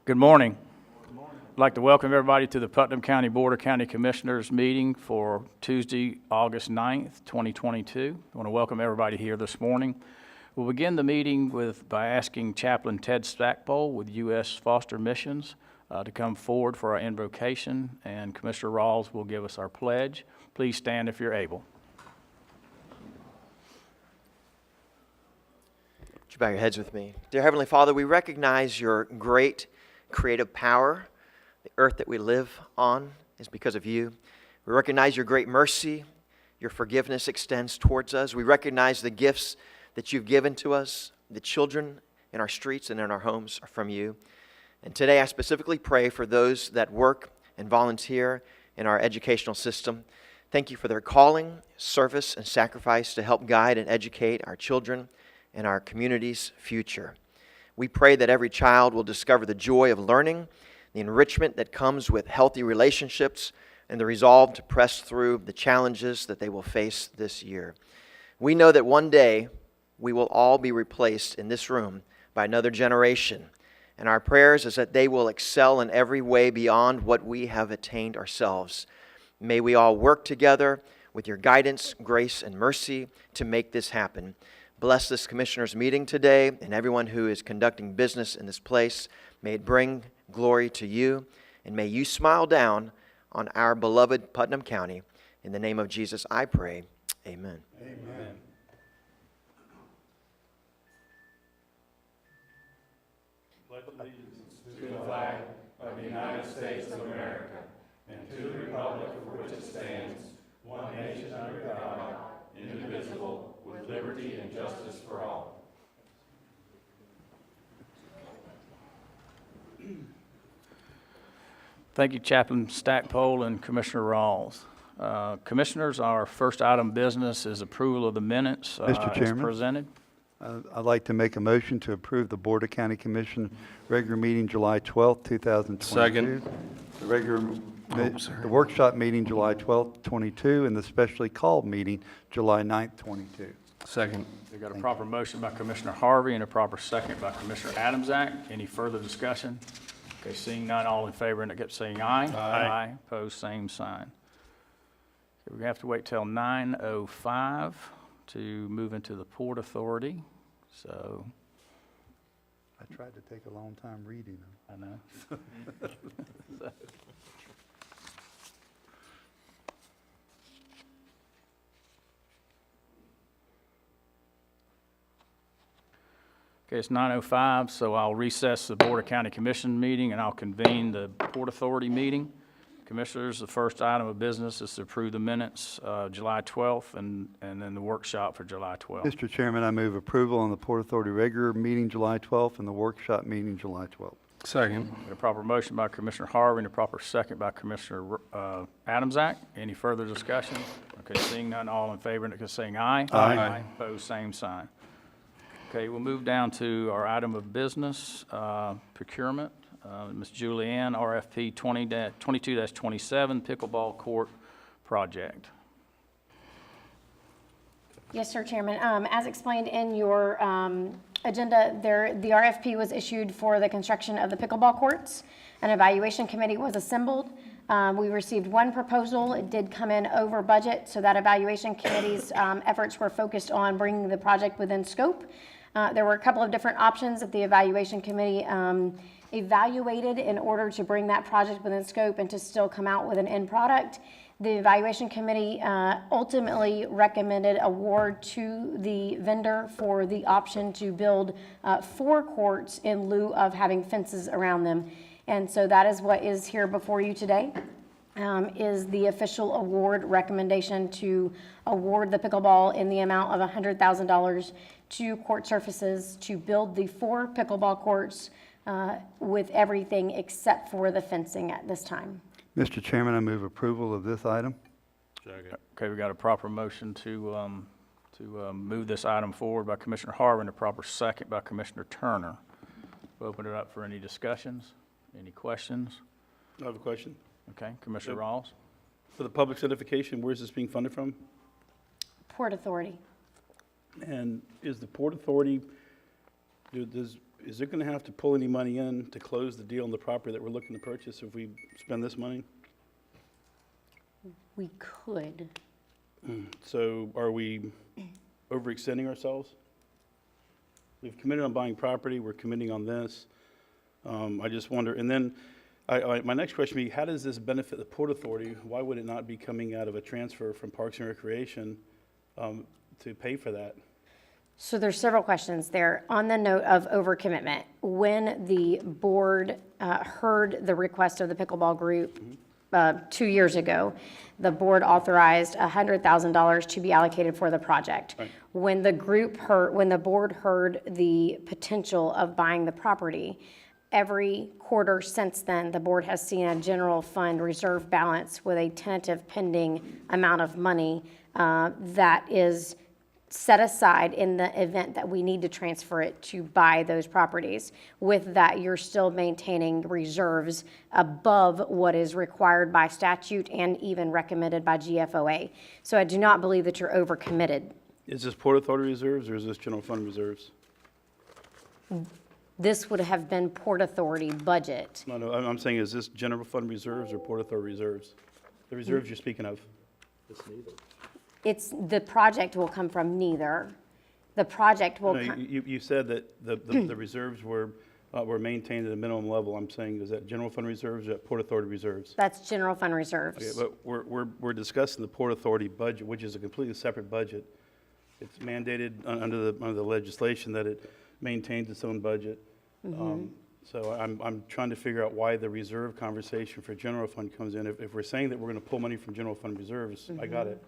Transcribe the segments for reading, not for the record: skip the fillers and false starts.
Good morning. I'd like to welcome everybody to the Putnam County Board of County Commissioners meeting for Tuesday, August 9th, 2022. I want to welcome everybody here this morning. We'll begin the meeting by asking Chaplain Ted Stackpole with U.S. Foster Missions to come forward for our invocation, and Commissioner Rawls will give us our pledge. Please stand if you're able. Would you bow your heads with me? Dear Heavenly Father, we recognize your great creative power. The earth that we live on is because of you. We recognize your great mercy. Your forgiveness extends towards us. We recognize the gifts that you've given to us. The children in our streets and in our homes are from you. And today I specifically pray for those that work and volunteer in our educational system. Thank you for their calling, service, and sacrifice to help guide and educate our children and our community's future. We pray that every child will discover the joy of learning, the enrichment that comes with healthy relationships, and the resolve to press through the challenges that they will face this year. We know that one day we will all be replaced in this room by another generation, and our prayers is that they will excel in every way beyond what we have attained ourselves. May we all work together with your guidance, grace, and mercy to make this happen. Bless this commissioners' meeting today and everyone who is conducting business in this place. May it bring glory to you, and may you smile down on our beloved Putnam County. In the name of Jesus, I pray. Amen. Amen. Pledge allegiance to the flag of the United States of America and to the republic for which it stands, one nation under God, indivisible, with liberty and justice for all. Thank you, Chaplain Stackpole and Commissioner Rawls. Commissioners, our first item of business is approval of the minutes Mr. as Chairman? presented. I'd like to make a motion to approve the Board of County Commission regular meeting July 12th, 2022. Second. The workshop meeting July 12th, 22, and the specially called meeting July 9th, 22. Second. We've got a proper motion by Commissioner Harvey and a proper second by Commissioner Adamsack. Any further discussion? Okay, seeing none, all in favor indicate saying aye. Aye. Opposed, same sign. Okay, we have to wait till 9:05 to move into the Port Authority. So I tried to take a long time reading them. I know. Okay, it's 9:05, so I'll recess the Board of County Commission meeting and I'll convene the Port Authority meeting. Commissioners, the first item of business is to approve the minutes July 12th and then the workshop for July 12th. Mr. Chairman, I move approval on the Port Authority regular meeting July 12th and the workshop meeting July 12th. Second. A proper motion by Commissioner Harvey and a proper second by Commissioner Adamsack. Any further discussion? Okay, seeing none, all in favor indicate saying aye. Aye. Opposed, same sign. Okay, we'll move down to our item of business, procurement. Ms. Julianne, RFP 22-27, pickleball court project. Yes, sir, Chairman. As explained in your agenda, the RFP was issued for the construction of the pickleball courts. An evaluation committee was assembled. We received one proposal. It did come in over budget, so that evaluation committee's efforts were focused on bringing the project within scope. There were a couple of different options that the evaluation committee evaluated in order to bring that project within scope and to still come out with an end product. The evaluation committee ultimately recommended award to the vendor for the option to build 4 courts in lieu of having fences around them. And so that is what is here before you today, is the official award recommendation to award the pickleball in the amount of $100,000 to Court Surfaces to build the 4 pickleball courts with everything except for the fencing at this time. Mr. Chairman, I move approval of this item. Second. Okay, we got a proper motion to move this item forward by Commissioner Harvey and a proper second by Commissioner Turner. We'll open it up for any discussions, any questions. I have a question. Okay, Commissioner Rawls. For the public certification, where is this being funded from? Port Authority. And is the Port Authority, is it going to have to pull any money in to close the deal on the property that we're looking to purchase if we spend this money? We could. So are we overextending ourselves? We've committed on buying property, we're committing on this. I just wonder, and then my next question would be, how does this benefit the Port Authority? Why would it not be coming out of a transfer from Parks and Recreation to pay for that? So there's several questions there. On the note of overcommitment, when the board heard the request of the pickleball group 2 years ago, the board authorized $100,000 to be allocated for the project. Right. When the board heard the potential of buying the property, every quarter since then, the board has seen a general fund reserve balance with a tentative pending amount of money that is set aside in the event that we need to transfer it to buy those properties. With that, you're still maintaining reserves above what is required by statute and even recommended by GFOA. So I do not believe that you're overcommitted. Is this Port Authority reserves or is this general fund reserves? This would have been Port Authority budget. No, I'm saying, is this general fund reserves or Port Authority reserves? The reserves you're speaking of? The project will come from neither. The project will No, come. you said that the reserves were maintained at a minimum level. I'm saying, is that general fund reserves or that Port Authority reserves? That's general fund reserves. Okay, but we're discussing the Port Authority budget, which is a completely separate budget. It's mandated under the legislation that it maintains its own budget. So I'm trying to figure out why the reserve conversation for general fund comes in. If we're saying that we're going to pull money from general fund reserves, I got it.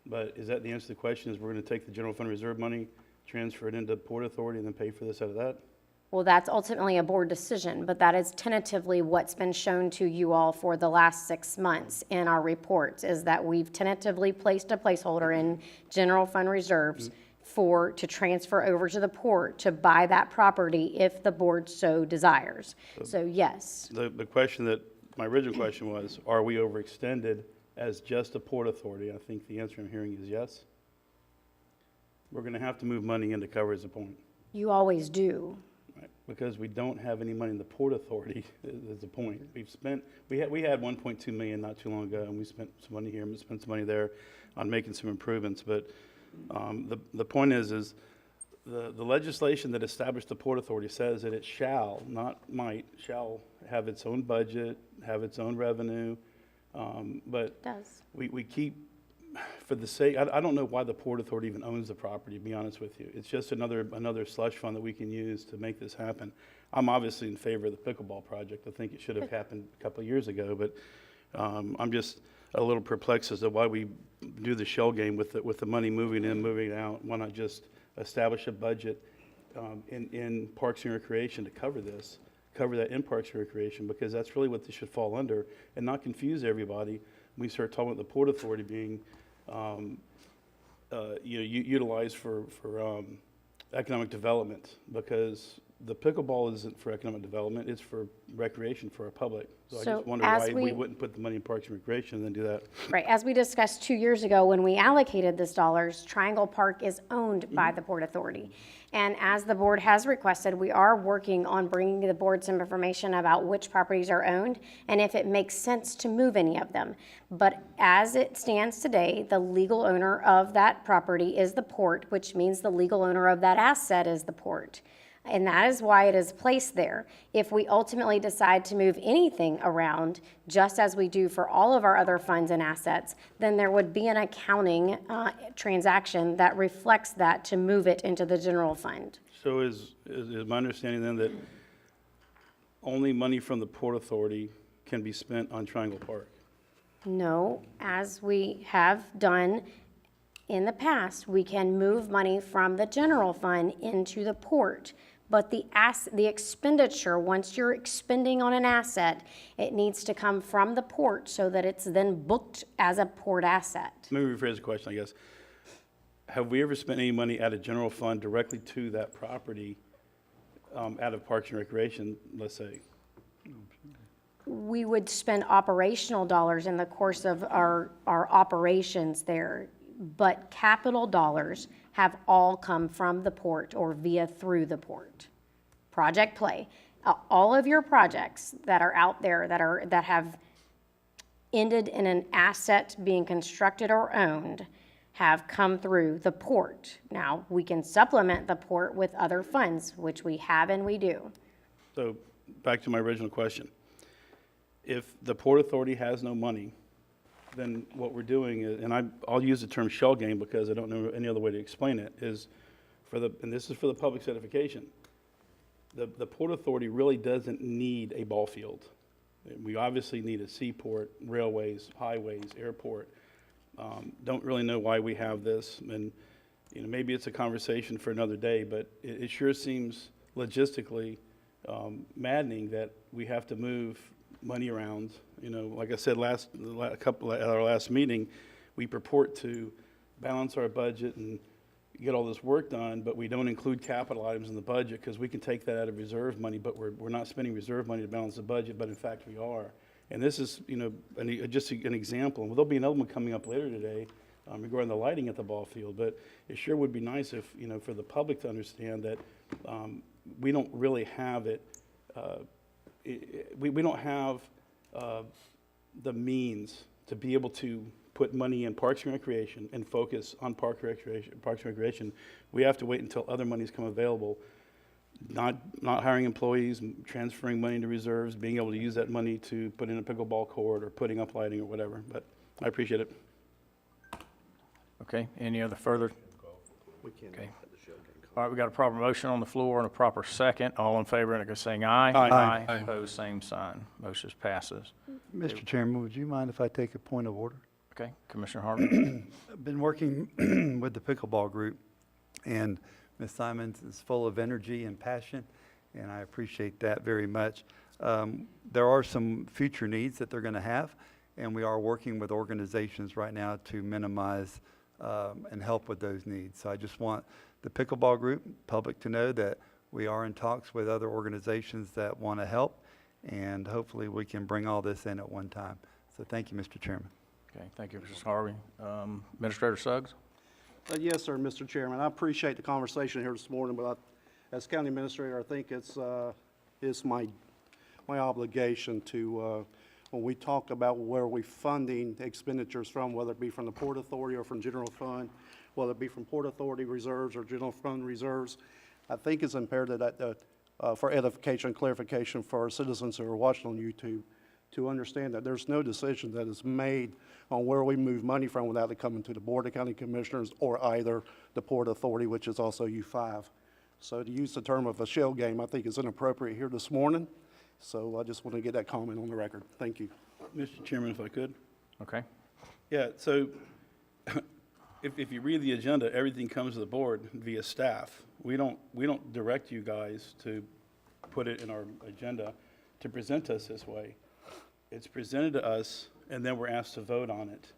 But is that the answer to the question, is we're going to take the general fund reserve money, transfer it into Port Authority, and then pay for this out of that? Well, that's ultimately a board decision, but that is tentatively what's been shown to you all for the last 6 months in our reports, is that we've tentatively placed a placeholder in general fund reserves to transfer over to the port to buy that property if the board so desires. So yes. The question that, my original question was, are we overextended as just a Port Authority? I think the answer I'm hearing is yes. We're going to have to move money in to cover as a point. You always do. Right, because we don't have any money in the Port Authority is the point. We had 1.2 million not too long ago, and we spent some money here and we spent some money there on making some improvements. But the point is the legislation that established the Port Authority says that it shall, not might, shall have its own budget, have its own revenue. But It does. we keep, for the sake, I don't know why the Port Authority even owns the property, to be honest with you. It's just another slush fund that we can use to make this happen. I'm obviously in favor of the pickleball project. I think it should have happened a couple of years ago, but I'm just a little perplexed as to why we do the shell game with the money moving in, moving out. Why not just establish a budget in Parks and Recreation to cover this? Cover that in Parks and Recreation, because that's really what this should fall under, and not confuse everybody when we start talking about the Port Authority being utilized for economic development, because the pickleball isn't for economic development, it's for recreation for our public. So I So just wonder as why we wouldn't put the money in Parks and Recreation and then do that. Right, as we discussed 2 years ago when we allocated this dollars, Triangle Park is owned by the Port Authority. And as the board has requested, we are working on bringing the board some information about which properties are owned and if it makes sense to move any of them. But as it stands today, the legal owner of that property is the port, which means the legal owner of that asset is the port. And that is why it is placed there. If we ultimately decide to move anything around, just as we do for all of our other funds and assets, then there would be an accounting transaction that reflects that to move it into the general fund. So is my understanding then that only money from the Port Authority can be spent on Triangle Park? No, as we have done in the past, we can move money from the general fund into the port. But the expenditure, once you're expending on an asset, it needs to come from the port so that it's then booked as a port asset. Let me rephrase the question, I guess. Have we ever spent any money out of general fund directly to that property out of Parks and Recreation, let's say? We would spend operational dollars in the course of our operations there, but capital dollars have all come from the port or through the port. Project Play. All of your projects that are out there that have ended in an asset being constructed or owned have come through the port. Now, we can supplement the port with other funds, which we have and we do. So, back to my original question. If the Port Authority has no money, then what we're doing is, and I'll use the term shell game because I don't know any other way to explain it, is and this is for the public certification, the Port Authority really doesn't need a ball field. We obviously need a seaport, railways, highways, airport. Don't really know why we have this, and maybe it's a conversation for another day, but it sure seems logistically maddening that we have to move money around. Like I said at our last meeting, we purport to balance our budget and get all this work done, but we don't include capital items in the budget because we can take that out of reserve money, but we're not spending reserve money to balance the budget, but in fact we are. And this is, just an example. And there'll be another one coming up later today regarding the lighting at the ball field, but it sure would be nice if, for the public to understand that we don't really have it, we don't have the means to be able to put money in Parks and Recreation and focus on Parks and Recreation. We have to wait until other monies come available, not hiring employees, transferring money into reserves, being able to use that money to put in a pickleball court or putting up lighting or whatever. But I appreciate it. Okay, any other further? Okay. All right, we got a proper motion on the floor and a proper second. All in favor, indicate by saying aye. Aye. Aye. Opposed, same sign. Motion passes. Mr. Chairman, would you mind if I take a point of order? Okay, Commissioner Harvey. I've been working with the pickleball group, and Ms. Simons is full of energy and passion, and I appreciate that very much. There are some future needs that they're going to have, and we are working with organizations right now to minimize and help with those needs. So I just want the pickleball group, public, to know that we are in talks with other organizations that want to help, and hopefully we can bring all this in at one time. So thank you, Mr. Chairman. Okay, thank you, Mr. Harvey. Administrator Suggs? Yes, sir, Mr. Chairman. I appreciate the conversation here this morning, but as county administrator, I think it's my obligation to, when we talk about where we're funding expenditures from, whether it be from the Port Authority or from general fund, whether it be from Port Authority reserves or general fund reserves, I think it's imperative that for edification and clarification for our citizens who are watching on YouTube, to understand that there's no decision that is made on where we move money from without it coming to the Board of County Commissioners or either the Port Authority, which is also U5. So to use the term of a shell game, I think is inappropriate here this morning. So I just want to get that comment on the record. Thank you. Mr. Chairman, if I could. Okay. Yeah, so if you read the agenda, everything comes to the board via staff. We don't direct you guys to put it in our agenda to present us this way. It's presented to us, and then we're asked to vote on it.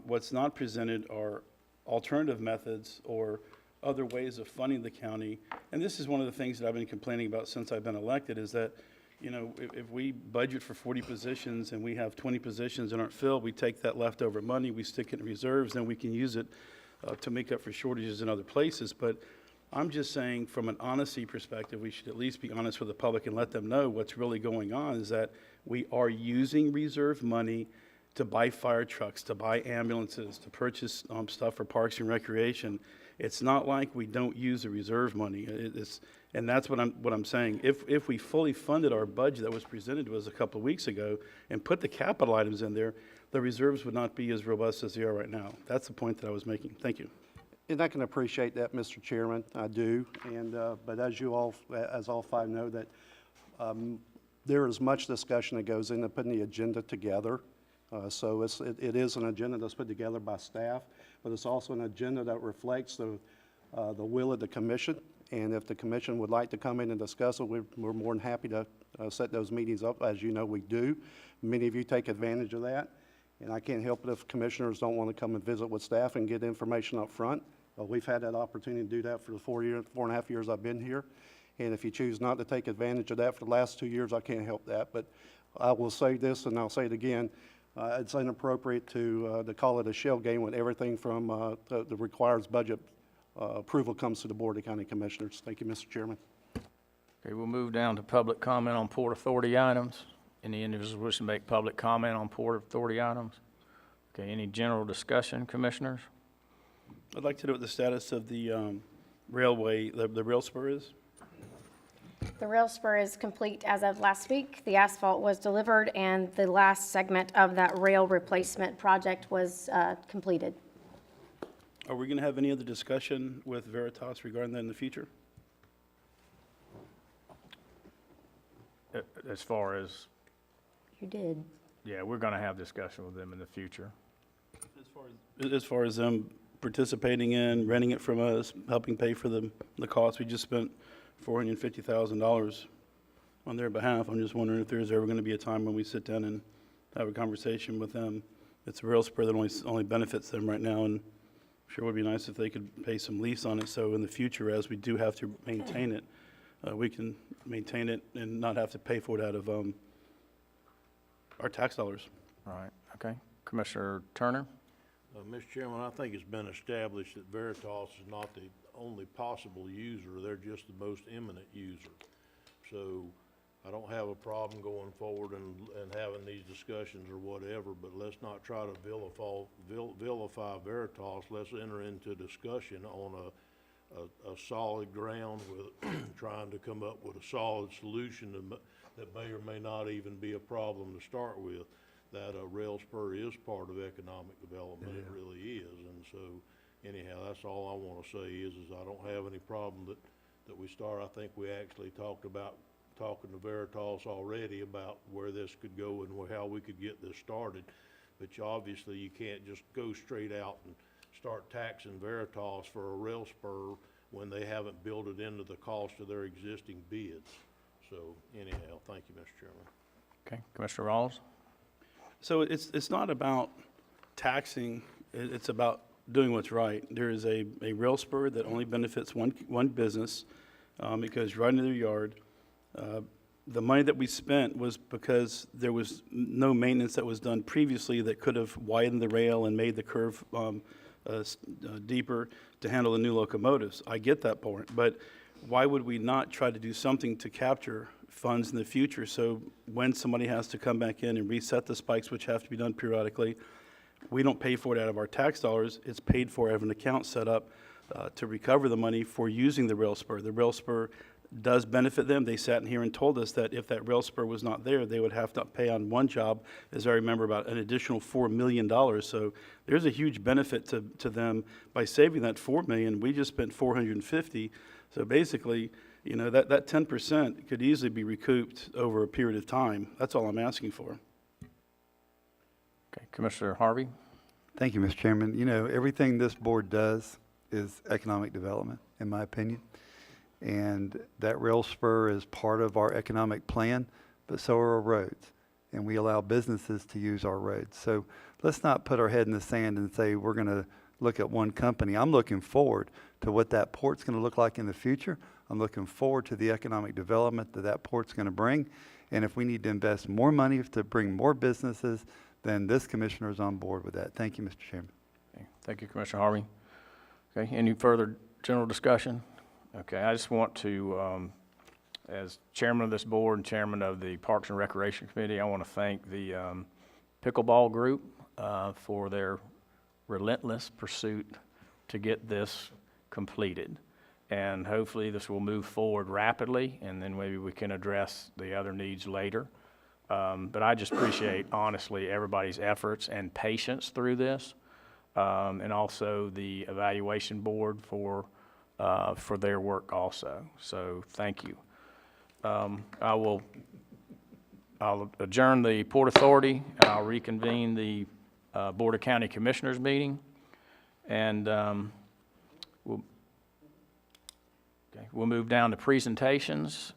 What's not presented are alternative methods or other ways of funding the county. And this is one of the things that I've been complaining about since I've been elected is that, if we budget for 40 positions and we have 20 positions that aren't filled, we take that leftover money, we stick it in reserves, then we can use it to make up for shortages in other places. But I'm just saying from an honesty perspective, we should at least be honest with the public and let them know what's really going on is that we are using reserve money to buy fire trucks, to buy ambulances, to purchase stuff for Parks and Recreation. It's not like we don't use the reserve money. And that's what I'm saying. If we fully funded our budget that was presented to us a couple of weeks ago and put the capital items in there, the reserves would not be as robust as they are right now. That's the point that I was making. Thank you. And I can appreciate that, Mr. Chairman. I do. And but as all five know, that there is much discussion that goes into putting the agenda together. So it is an agenda that's put together by staff, but it's also an agenda that reflects the will of the commission. And if the commission would like to come in and discuss it, we're more than happy to set those meetings up. As you know, we do. Many of you take advantage of that. And I can't help it if commissioners don't want to come and visit with staff and get information up front. We've had that opportunity to do that for the 4.5 years I've been here. And if you choose not to take advantage of that for the last 2 years, I can't help that. But I will say this, and I'll say it again, it's inappropriate to call it a shell game when everything from the requires budget approval comes to the Board of County Commissioners. Thank you, Mr. Chairman. Okay, we'll move down to public comment on Port Authority items. Any individuals wishing to make public comment on Port Authority items? Okay, any general discussion, commissioners? I'd like to know what the status of the railway, the rail spur is. The rail spur is complete as of last week. The asphalt was delivered, and the last segment of that rail replacement project was completed. Are we going to have any other discussion with Veritas regarding that in the future? As far as, You did. yeah, we're going to have discussion with them in the future. As far as them participating in, renting it from us, helping pay for the cost, we just spent $450,000 on their behalf. I'm just wondering if there's ever going to be a time when we sit down and have a conversation with them. It's a rail spur that only benefits them right now, and sure would be nice if they could pay some lease on it, so in the future, as we do have to maintain it, we can maintain it and not have to pay for it out of our tax dollars. All right, okay. Commissioner Turner? Mr. Chairman, I think it's been established that Veritas is not the only possible user, they're just the most imminent user. So I don't have a problem going forward and having these discussions or whatever, but let's not try to vilify Veritas. Let's enter into discussion on a solid ground with trying to come up with a solid solution that may or may not even be a problem to start with. That a rail spur is part of economic development, it really is. And so anyhow, that's all I want to say is I don't have any problem that we start. I think we actually talking to Veritas already about where this could go and how we could get this started. But obviously you can't just go straight out and start taxing Veritas for a rail spur when they haven't built it into the cost of their existing bids. So anyhow, thank you, Mr. Chairman. Okay, Commissioner Rawls? So it's not about taxing, it's about doing what's right. There is a rail spur that only benefits one business. It goes right into their yard. The money that we spent was because there was no maintenance that was done previously that could have widened the rail and made the curve deeper to handle the new locomotives. I get that point, but why would we not try to do something to capture funds in the future, so when somebody has to come back in and reset the spikes, which have to be done periodically, we don't pay for it out of our tax dollars. It's paid for out of an account set up to recover the money for using the rail spur. The rail spur does benefit them. They sat in here and told us that if that rail spur was not there, they would have to pay on one job, as I remember, about an additional $4 million. So there's a huge benefit to them by saving that $4 million. We just spent $450. So basically, you know, that 10% could easily be recouped over a period of time. That's all I'm asking for. Okay, Commissioner Harvey? Thank you, Mr. Chairman. You know, everything this board does is economic development, in my opinion. And that rail spur is part of our economic plan, but so are our roads. And we allow businesses to use our roads. So let's not put our head in the sand and say we're going to look at one company. I'm looking forward to what that port's going to look like in the future. I'm looking forward to the economic development that port's going to bring. And if we need to invest more money to bring more businesses, then this commissioner is on board with that. Thank you, Mr. Chairman. Okay, thank you, Commissioner Harvey. Okay, any further general discussion? Okay, I just want to, as chairman of this board and chairman of the Parks and Recreation Committee, I want to thank the pickleball group for their relentless pursuit to get this completed. And hopefully this will move forward rapidly, and then maybe we can address the other needs later. But I just appreciate, honestly, everybody's efforts and patience through this, and also the evaluation board for their work also. So thank you. I'll adjourn the Port Authority, and I'll reconvene the Board of County Commissioners meeting, and we'll move down to presentations.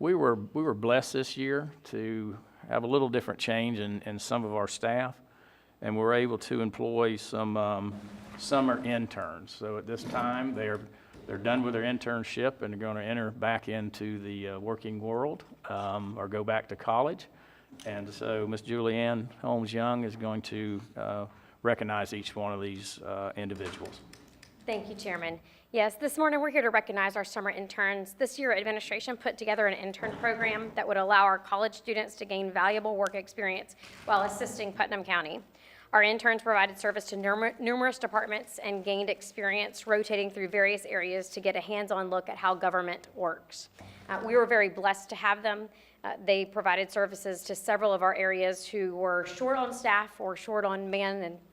We were blessed this year to have a little different change in some of our staff, and we're able to employ some summer interns. So at this time, they're done with their internship and they're going to enter back into the working world or go back to college. And so Ms. Julianne Holmes-Young is going to recognize each one of these individuals. Thank you, Chairman. Yes, this morning we're here to recognize our summer interns. This year, administration put together an intern program that would allow our college students to gain valuable work experience while assisting Putnam County. Our interns provided service to numerous departments and gained experience rotating through various areas to get a hands-on look at how government works. We were very blessed to have them. They provided services to several of our areas who were short on staff or short on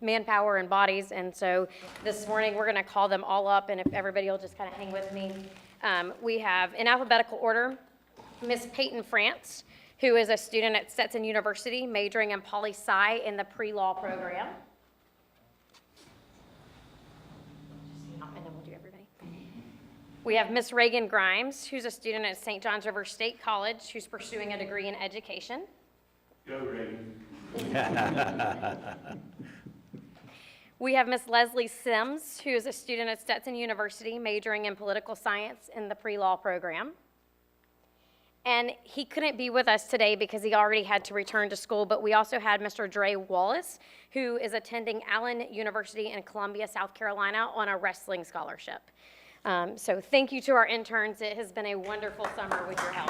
manpower and bodies. And so this morning we're going to call them all up, and if everybody will just kind of hang with me. We have, in alphabetical order, Miss Peyton France, who is a student at Stetson University, majoring in poli-sci in the pre-law program. And then we'll do everybody. We have Miss Reagan Grimes, who's a student at St. John's River State College, who's pursuing a degree in education. Go, Reagan. We have Miss Leslie Sims, who is a student at Stetson University, majoring in political science in the pre-law program. And he couldn't be with us today because he already had to return to school, but we also had Mr. Dre Wallace, who is attending Allen University in Columbia, South Carolina on a wrestling scholarship. So thank you to our interns. It has been a wonderful summer with your help.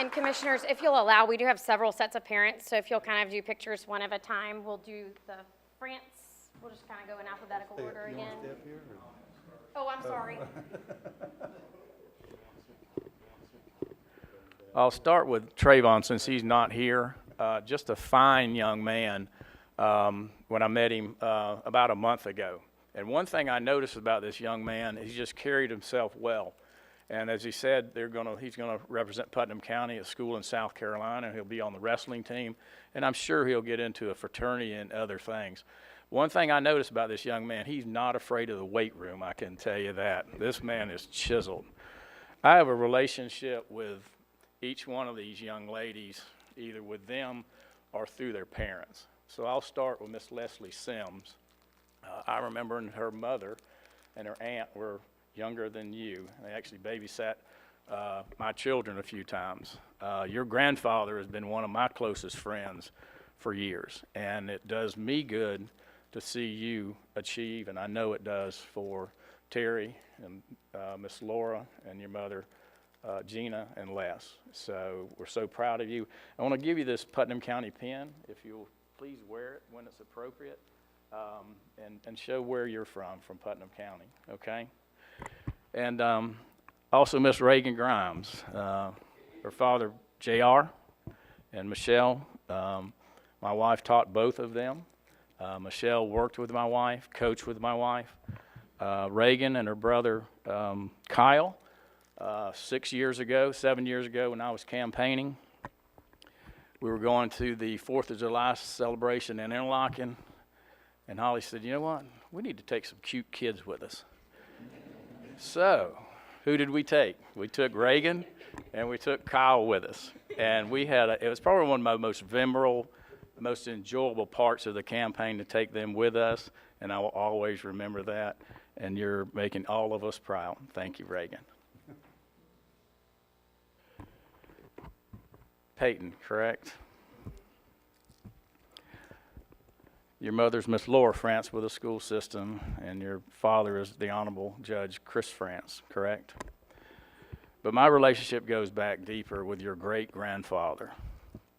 And commissioners, if you'll allow, we do have several sets of parents, so if you'll kind of do pictures one at a time, we'll do the France. We'll just kind of go in alphabetical order again. Oh, I'm sorry. I'll start with Trayvon since he's not here. Just a fine young man when I met him about a month ago. And one thing I noticed about this young man, he just carried himself well. And as he said, he's gonna represent Putnam County at school in South Carolina, and he'll be on the wrestling team. And I'm sure he'll get into a fraternity and other things. One thing I noticed about this young man, he's not afraid of the weight room, I can tell you that. This man is chiseled. I have a relationship with each one of these young ladies, either with them or through their parents. So I'll start with Miss Leslie Sims. I remember her mother and her aunt were younger than you. They actually babysat my children a few times. Your grandfather has been one of my closest friends for years, and it does me good to see you achieve, and I know it does for Terry and Miss Laura and your mother, Gina and Les. So we're so proud of you. I want to give you this Putnam County pin, if you'll please wear it when it's appropriate, and show where you're from Putnam County, okay? And also Miss Reagan Grimes, her father, J.R. and Michelle. My wife taught both of them. Michelle worked with my wife, coached with my wife. Reagan and her brother, Kyle, 7 years ago when I was campaigning, we were going to the 4th of July celebration in Interlochen, and Holly said, you know what, we need to take some cute kids with us. So, who did we take? We took Reagan and we took Kyle with us. And we had, it was probably one of my most memorable, most enjoyable parts of the campaign to take them with us, and I will always remember that. And you're making all of us proud. Thank you, Reagan. Peyton, correct? Your mother's Miss Laura France with the school system, and your father is the Honorable Judge Chris France, correct? But my relationship goes back deeper with your great-grandfather,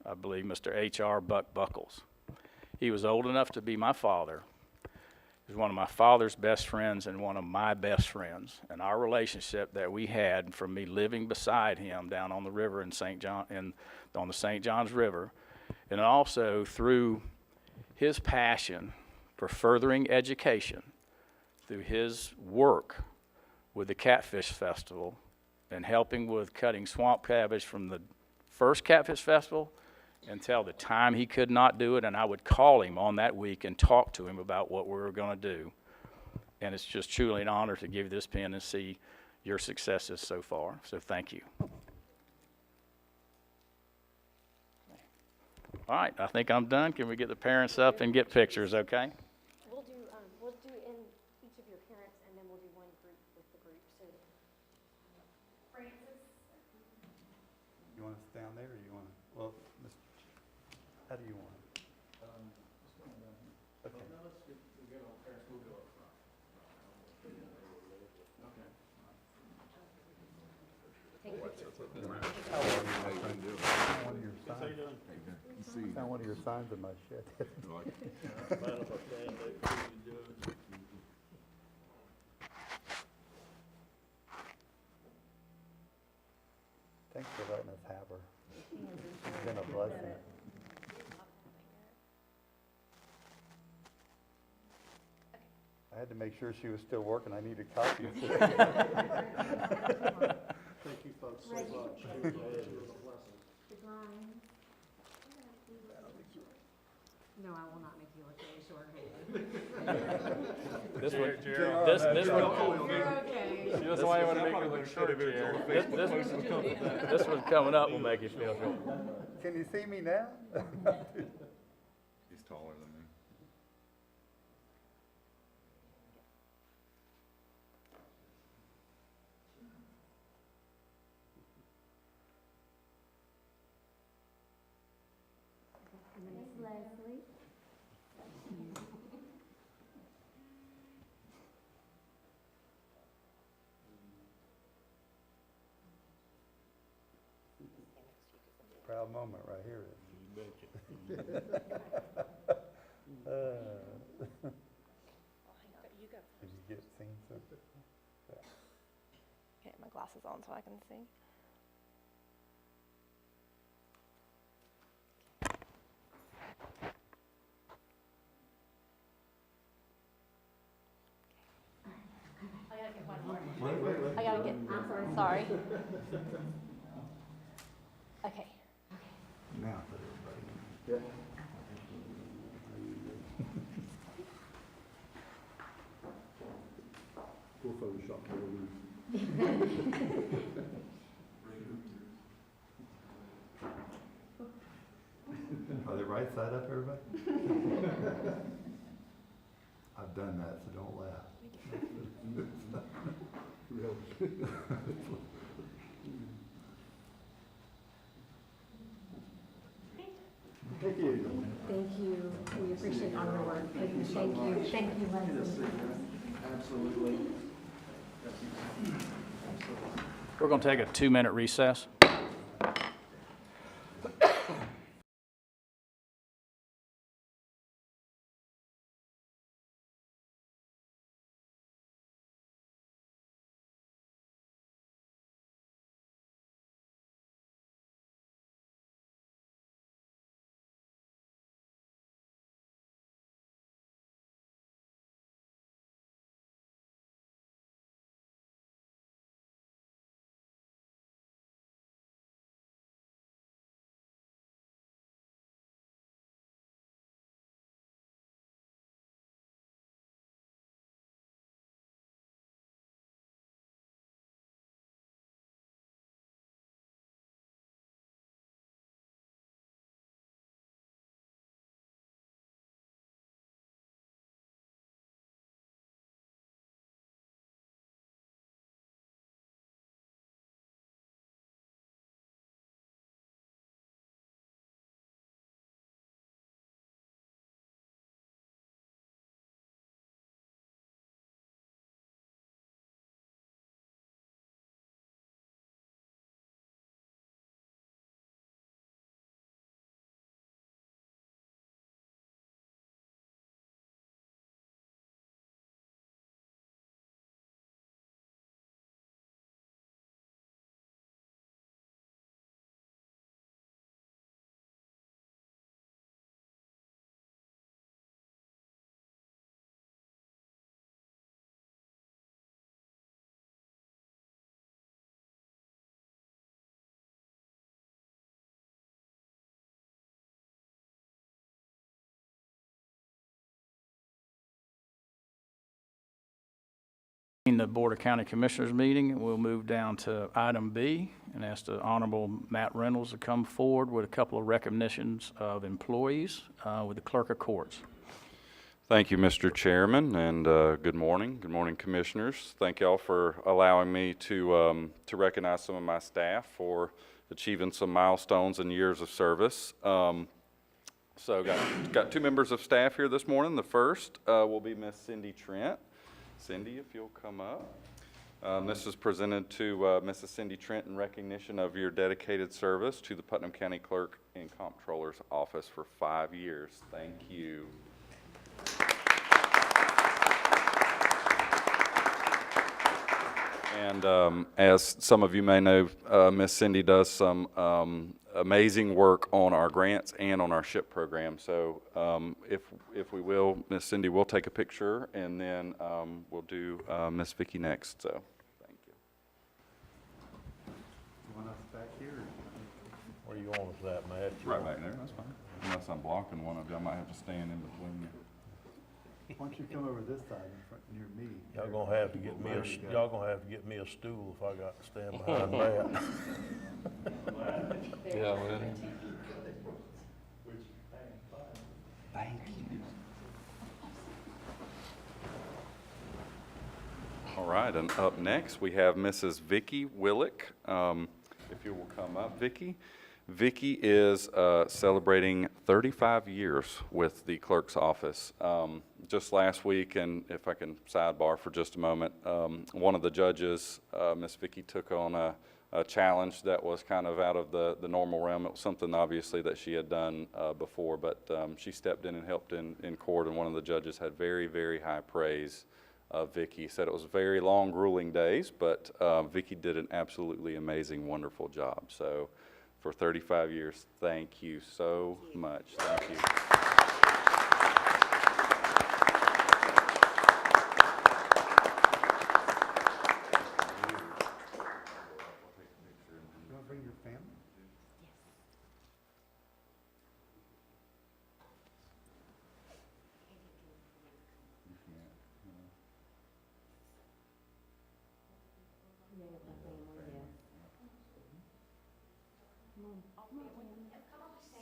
I believe Mr. H.R. Buck Buckles. He was old enough to be my father. He was one of my father's best friends and one of my best friends. And our relationship that we had from me living beside him down on the river in St. John, on the St. John's River, and also through his passion for furthering education through his work with the Catfish Festival and helping with cutting swamp cabbage from the first Catfish Festival until the time he could not do it, and I would call him on that week and talk to him about what we were going to do. And it's just truly an honor to give you this pin and see your successes so far. So thank you. All right, I think I'm done. Can we get the parents up and get pictures, okay? We'll do in each of your parents, and then we'll do one group with the group. So, Francis. You want us down there, or you want to, well, how do you want it? Found one of your signs in my shed. Thanks for letting us have her. It's been a blessing. I had to make sure she was still working. I needed copies. Thank you folks so much. No, I will not make you look really short. This one, You're okay. this one, you want to make you look short, Chair. This one coming up will make you feel short. Can you see me now? He's taller than me. Leslie. Proud moment right here. Did you get seen something? Get my glasses on so I can see. I gotta get one more. I gotta get, I'm sorry. Okay. Now for everybody. We'll Photoshop it. Are they right side up, everybody? I've done that, so don't laugh. Thank you. Thank you. We appreciate all your work. Thank you. Thank you, Leslie. Absolutely. We're going to take a 2-minute recess. In the Board of County Commissioners meeting, we'll move down to item B and ask the Honorable Matt Reynolds to come forward with a couple of recognitions of employees with the Clerk of Courts. Thank you, Mr. Chairman, and good morning. Good morning, Commissioners. Thank y'all for allowing me to recognize some of my staff for achieving some milestones and years of service. So got 2 members of staff here this morning. The first will be Miss Cindy Trent. Cindy, if you'll come up. This is presented to Mrs. Cindy Trent in recognition of your dedicated service to the Putnam County Clerk and Comptroller's Office for 5 years. Thank you. And as some of you may know, Miss Cindy does some amazing work on our grants and on our SHIP program. So if we will, Miss Cindy will take a picture, and then we'll do Miss Vicki next. So thank you. You want us back here? Where you going with that, Matt? Right back there, that's fine. Unless I'm blocking one of you, I might have to stand in between you. Why don't you come over this side in front, near me? Y'all gonna have to get me a stool if I got to stand behind that. Yeah, well. Thank you. All right, and up next, we have Mrs. Vicki Willick. If you will come up, Vicki. Vicki is celebrating 35 years with the clerk's office. Just last week, and if I can sidebar for just a moment, one of the judges, Miss Vicki, took on a challenge that was kind of out of the normal realm. It was something obviously that she had done before, but she stepped in and helped in court, and one of the judges had very, very high praise of Vicki. Said it was very long, grueling days, but Vicki did an absolutely amazing, wonderful job. So for 35 years, thank you so much. Thank you. You want to bring your family?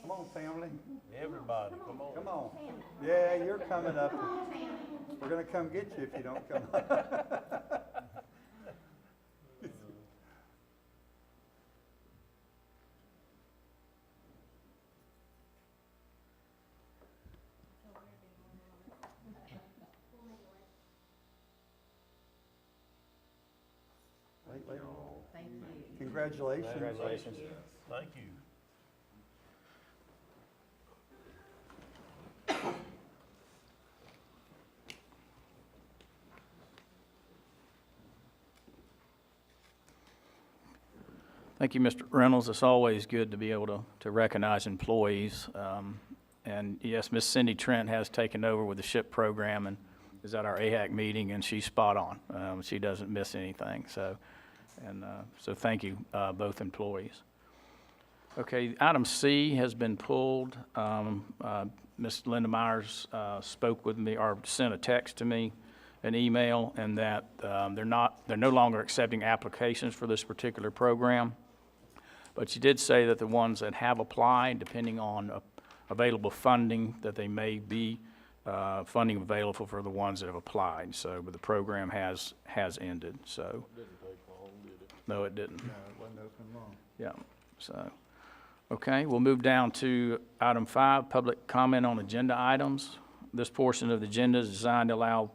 Come on, family. Everybody, come on. Come on. Yeah, you're coming up. We're going to come get you if you don't come up. Wait. Thank you. Congratulations. Congratulations. Thank you. Thank you, Mr. Reynolds. It's always good to be able to recognize employees. And yes, Miss Cindy Trent has taken over with the SHIP program and is at our AHAC meeting, and she's spot on. She doesn't miss anything. So thank you, both employees. Okay, item C has been pulled. Ms. Linda Myers spoke with me or sent a text to me, an email, and that they're no longer accepting applications for this particular program. But she did say that the ones that have applied, depending on available funding, that they may be funding available for the ones that have applied. So, but the program has ended. So. Didn't take long, did it? No, it didn't. No, it wasn't open long. Yeah. So, okay, we'll move down to item 5, public comment on agenda items. This portion of the agenda is designed to allow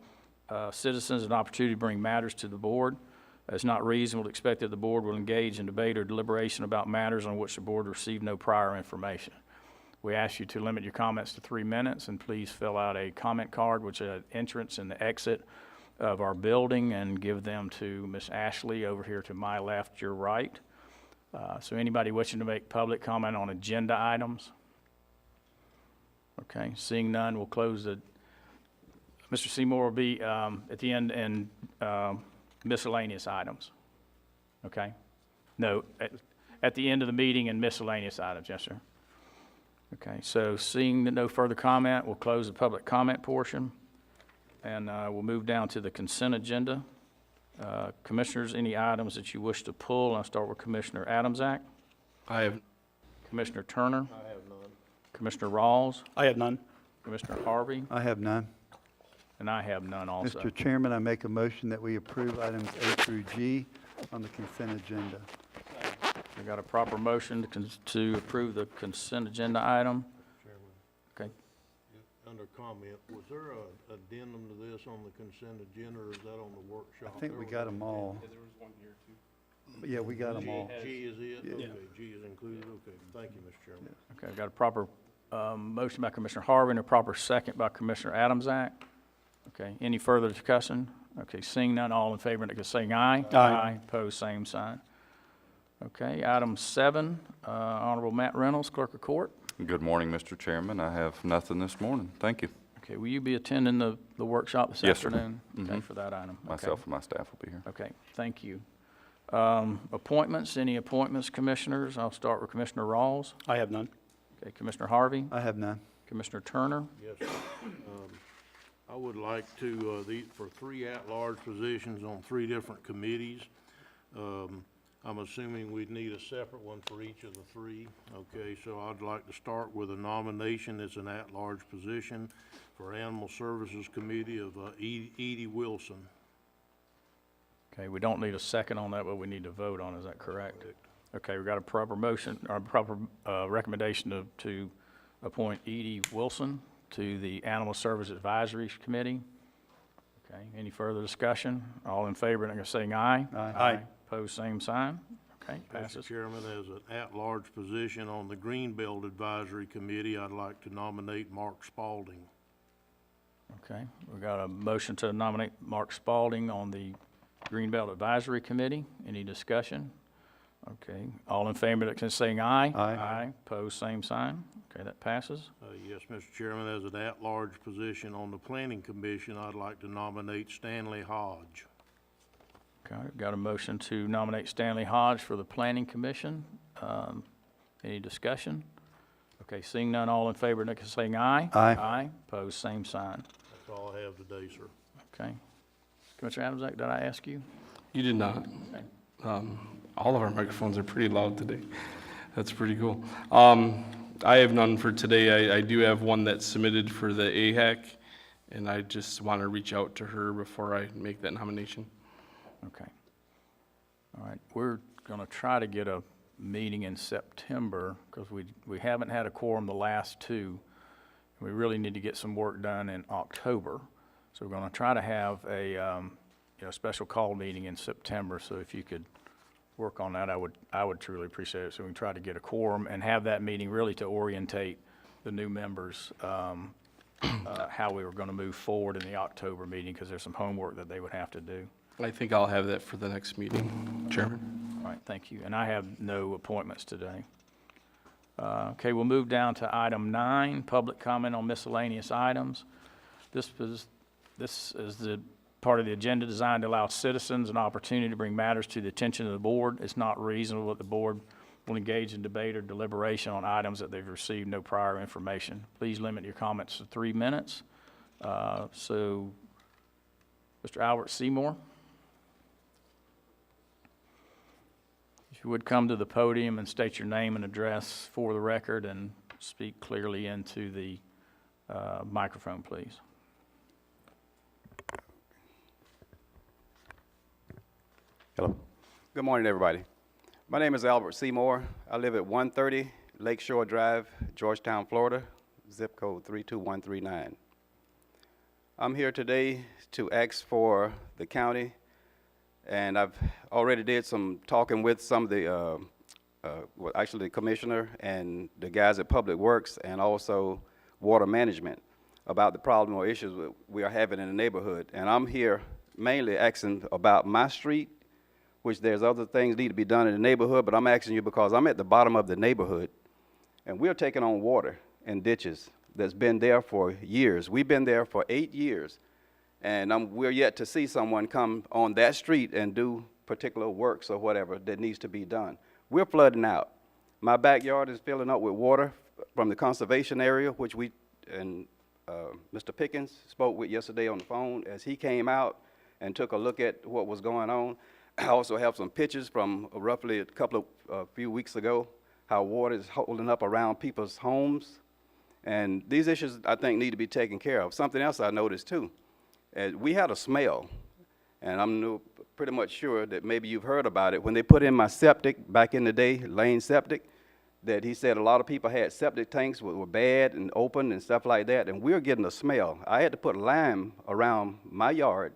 citizens an opportunity to bring matters to the board. It's not reasonable to expect that the board will engage in debate or deliberation about matters on which the board received no prior information. We ask you to limit your comments to 3 minutes, and please fill out a comment card, which is at entrance and the exit of our building, and give them to Miss Ashley over here to my left, your right. So anybody wishing to make public comment on agenda items? Okay, seeing none, we'll close the, Mr. Seymour will be at the end and miscellaneous items. Okay? No, at the end of the meeting and miscellaneous items, yes, sir. Okay, so seeing no further comment, we'll close the public comment portion, and we'll move down to the consent agenda. Commissioners, any items that you wish to pull? I'll start with Commissioner Adamsack. I have Commissioner Turner. I have none. Commissioner Rawls. I have none. Commissioner Harvey. I have none. And I have none also. Mr. Chairman, I make a motion that we approve items A through G on the consent agenda. I got a proper motion to approve the consent agenda item. Chairman, Okay. under comment, was there a addendum to this on the consent agenda, or is that on the workshop? I think we got them all. Yeah, we got them all. G is it? Yeah. Okay, G is included, okay. Thank you, Mr. Chairman. Okay, I've got a proper motion by Commissioner Harvey and a proper second by Commissioner Adamsack. Okay, any further discussion? Okay, seeing none, all in favor, indicate by saying aye. Aye. Pose same sign. Okay, item 7, Honorable Matt Reynolds, Clerk of Court. Good morning, Mr. Chairman. I have nothing this morning. Thank you. Okay, will you be attending the workshop this Yes, sir. afternoon? Okay, Mhm. for that item. Okay. Myself and my staff will be here. Okay, thank you. Appointments, any appointments, commissioners? I'll start with Commissioner Rawls. I have none. Okay, Commissioner Harvey, I have none. Commissioner Turner. Yes, sir. I would like to, for 3 at-large positions on 3 different committees. I'm assuming we'd need a separate one for each of the 3. Okay, so I'd like to start with a nomination as an at-large position for Animal Services Committee of Edie Wilson. Okay, we don't need a second on that, but we need to vote on, is that correct? Okay, we got a proper motion, or a proper recommendation to appoint Edie Wilson to the Animal Service Advisory Committee. Okay, any further discussion? All in favor, indicate by saying aye. Aye. Pose same sign. Okay, Mr. passes. Chairman, as an at-large position on the Greenbelt Advisory Committee, I'd like to nominate Mark Spalding. Okay, we got a motion to nominate Mark Spalding on the Greenbelt Advisory Committee. Any discussion? Okay, all in favor, indicate by saying aye. Aye. Pose same sign. Okay, that passes. Yes, Mr. Chairman, as an at-large position on the Planning Commission, I'd like to nominate Stanley Hodge. Okay, got a motion to nominate Stanley Hodge for the Planning Commission. Any discussion? Okay, seeing none, all in favor, indicate by saying aye. Aye. Aye, pose same sign. That's all I have today, sir. Okay. Commissioner Adams, did I ask you? You did not. All of our microphones are pretty loud today. That's pretty cool. I have none for today. I do have one that's submitted for the AHAC, and I just want to reach out to her before I make that nomination. Okay. All right, we're going to try to get a meeting in September because we haven't had a quorum the last 2. We really need to get some work done in October. So we're going to try to have a special call meeting in September. So if you could work on that, I would truly appreciate it. So we can try to get a quorum and have that meeting really to orientate the new members how we were going to move forward in the October meeting because there's some homework that they would have to do. I think I'll have that for the next meeting, Chairman. All right, thank you. And I have no appointments today. Okay, we'll move down to item 9, public comment on miscellaneous items. This is the part of the agenda designed to allow citizens an opportunity to bring matters to the attention of the board. It's not reasonable that the board will engage in debate or deliberation on items that they've received no prior information. Please limit your comments to 3 minutes. So, Mr. Albert Seymour, if you would come to the podium and state your name and address for the record and speak clearly into the microphone, please. Hello. Good morning, everybody. My name is Albert Seymour. I live at 130 Lakeshore Drive, Georgetown, Florida, zip code 32139. I'm here today to ask for the county, and I've already did some talking with some of the, actually the commissioner and the guys at Public Works and also Water Management about the problem or issues we are having in the neighborhood. And I'm here mainly asking about my street, which there's other things need to be done in the neighborhood, but I'm asking you because I'm at the bottom of the neighborhood, and we're taking on water in ditches that's been there for years. We've been there for 8 years, and we're yet to see someone come on that street and do particular works or whatever that needs to be done. We're flooding out. My backyard is filling up with water from the conservation area, which we and Mr. Pickens spoke with yesterday on the phone as he came out and took a look at what was going on. I also have some pictures from roughly a few weeks ago, how water is holding up around people's homes. And these issues, I think, need to be taken care of. Something else I noticed, too. We had a smell, and I'm pretty much sure that maybe you've heard about it. When they put in my septic back in the day, Lane Septic, that he said a lot of people had septic tanks were bad and open and stuff like that, and we were getting a smell. I had to put lime around my yard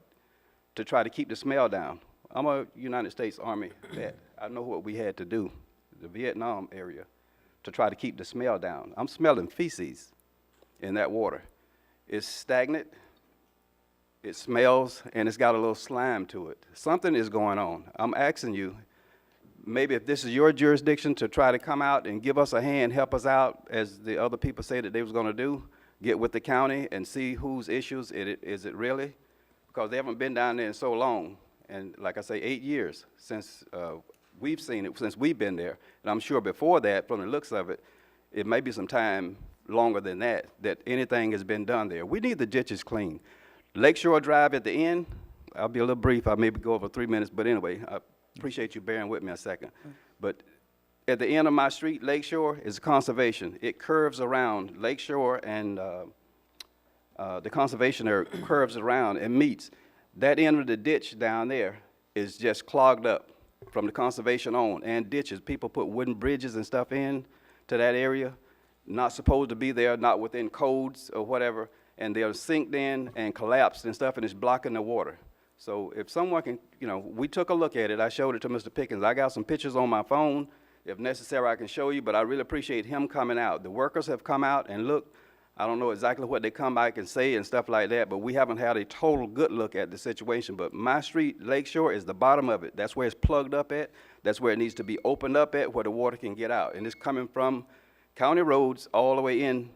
to try to keep the smell down. I'm a United States Army vet. I know what we had to do, the Vietnam area, to try to keep the smell down. I'm smelling feces in that water. It's stagnant, it smells, and it's got a little slime to it. Something is going on. I'm asking you, maybe if this is your jurisdiction, to try to come out and give us a hand, help us out, as the other people said that they was gonna do, get with the county and see whose issues is it really? Because they haven't been down there in so long, and like I say, 8 years since we've seen it, since we've been there. And I'm sure before that, from the looks of it, it may be some time longer than that anything has been done there. We need the ditches clean. Lakeshore Drive at the end, I'll be a little brief, I maybe go over 3 minutes, but anyway, I appreciate you bearing with me a second. But at the end of my street, Lakeshore, is conservation. It curves around Lakeshore, and the conservation area curves around and meets. That end of the ditch down there is just clogged up from the conservation on, and ditches. People put wooden bridges and stuff in to that area, not supposed to be there, not within codes or whatever, and they're sinked in and collapsed and stuff, and it's blocking the water. So if someone can, we took a look at it. I showed it to Mr. Pickens. I got some pictures on my phone. If necessary, I can show you, but I really appreciate him coming out. The workers have come out and looked. I don't know exactly what they come back and say and stuff like that, but we haven't had a total good look at the situation. But my street, Lakeshore, is the bottom of it. That's where it's plugged up at. That's where it needs to be opened up at, where the water can get out. And it's coming from county roads all the way in,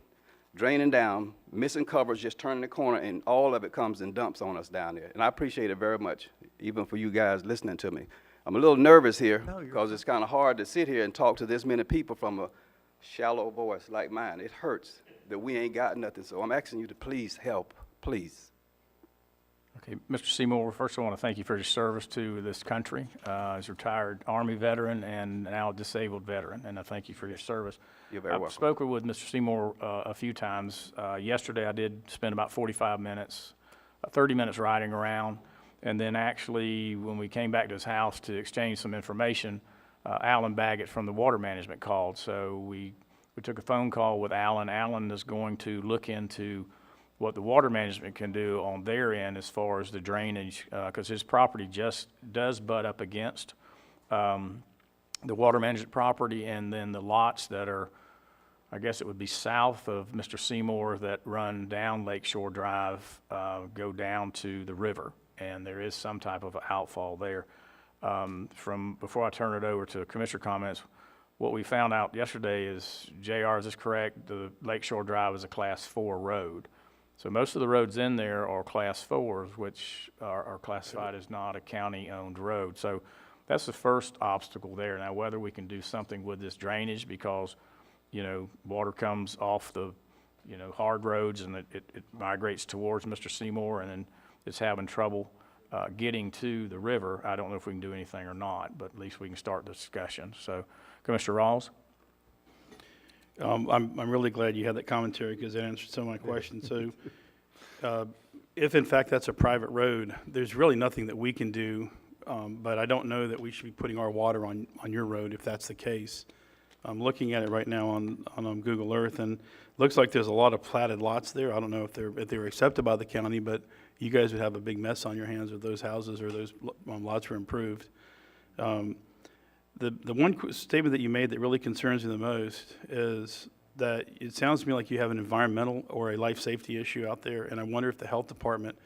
draining down, missing covers, just turning the corner, and all of it comes and dumps on us down there. And I appreciate it very much, even for you guys listening to me. I'm a little nervous here because it's kind of hard to sit here and talk to this many people from a shallow voice like mine. It hurts that we ain't got nothing, so I'm asking you to please help, please. Okay, Mr. Seymour, first I want to thank you for your service to this country as a retired Army veteran and now a disabled veteran, and I thank you for your service. You're very welcome. I've spoken with Mr. Seymour a few times. Yesterday I did spend about 45 minutes, 30 minutes riding around, and then actually when we came back to his house to exchange some information, Alan Baggett from the Water Management called, so we took a phone call with Alan. Alan is going to look into what the Water Management can do on their end as far as the drainage, because his property just does butt up against the Water Management property, and then the lots that are, I guess it would be south of Mr. Seymour that run down Lakeshore Drive, go down to the river, and there is some type of outfall there. Before I turn it over to Commissioner comments, what we found out yesterday is, JR, is this correct? The Lakeshore Drive is a Class 4 road. So most of the roads in there are Class 4s, which are classified as not a county-owned road. So that's the first obstacle there. Now, whether we can do something with this drainage, because, water comes off the, hard roads and it migrates towards Mr. Seymour, and then it's having trouble getting to the river. I don't know if we can do anything or not, but at least we can start the discussion. So, Commissioner Rawls? I'm really glad you had that commentary because it answered some of my questions. So if in fact that's a private road, there's really nothing that we can do, but I don't know that we should be putting our water on your road if that's the case. I'm looking at it right now on Google Earth, and it looks like there's a lot of platted lots there. I don't know if they were accepted by the county, but you guys would have a big mess on your hands if those houses or those lots were improved. The one statement that you made that really concerns me the most is that it sounds to me like you have an environmental or a life safety issue out there, and I wonder if the health department